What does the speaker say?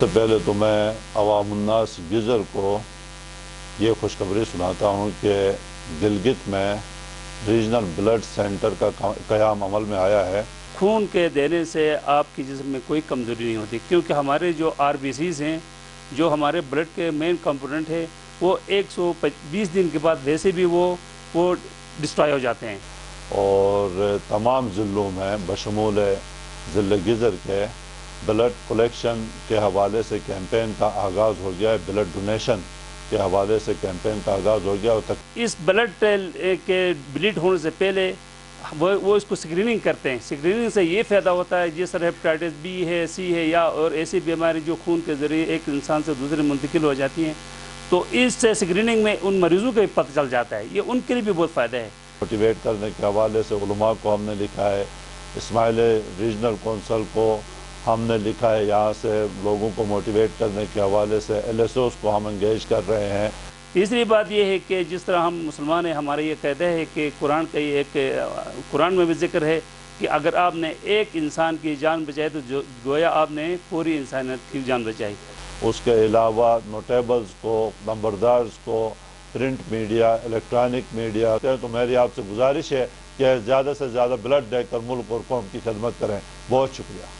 سے پہلے تو میں عوام الناس گزر کو یہ خوشخبری سناتا ہوں کہ گلگت میں ریجنل بلڈ سینٹر کا قیام عمل میں آیا ہے۔ خون کے دینے سے آپ کی جسم میں کوئی کمزوری نہیں ہوتی، کیونکہ ہمارے جو RBCs ہیں، جو ہمارے بلڈ کے مین کمپوننٹ ہے، وہ 120 دن کے بعد ویسے بھی وہ ڈسٹرائے ہو جاتے ہیں۔ اور تمام ضلعوں میں بشمول ضلع گزر کے بلڈ کلیکشن کے حوالے سے کیمپین کا آغاز ہو گیا ہے، بلڈ ڈونیشن کے حوالے سے کیمپین کا آغاز ہو گیا ہے۔ اس بلڈ کے بلیڈ ہونے سے پہلے وہ اس کو سکریننگ کرتے ہیں۔ سکریننگ سے یہ فائدہ ہوتا ہے، جس طرح ہیپاٹائٹس B ہے، C ہے، یا اور ایسی بیماری جو خون کے ذریعے ایک انسان سے دوسرے منتقل ہو جاتی ہیں، تو اس سے سکریننگ میں ان مریضوں کا بھی پتہ چل جاتا ہے۔ یہ ان کے لیے بھی بہت فائدہ ہے۔ موٹیویٹ کرنے کے حوالے سے علماء کو ہم نے لکھا ہے، اسماعیل ریجنل کونسل کو ہم نے لکھا ہے، یہاں سے لوگوں کو موٹیویٹ کرنے کے حوالے سے LSOs کو ہم انگیج کر رہے ہیں۔ تیسری بات یہ ہے کہ جس طرح ہم مسلمان ہیں، ہمارا یہ قاعدہ ہے کہ قرآن میں بھی ذکر ہے کہ اگر آپ نے ایک انسان کی جان بچائی تو گویا آپ نے پوری انسانیت کی جان بچائی۔ اس کے علاوہ نوٹیبلز کو، نمبردارز کو، پرنٹ میڈیا، الیکٹرانک میڈیا، تو میری آپ سے گزارش ہے کہ زیادہ سے زیادہ بلڈ دے کر ملک اور قوم کی خدمت کریں۔ بہت شکریہ۔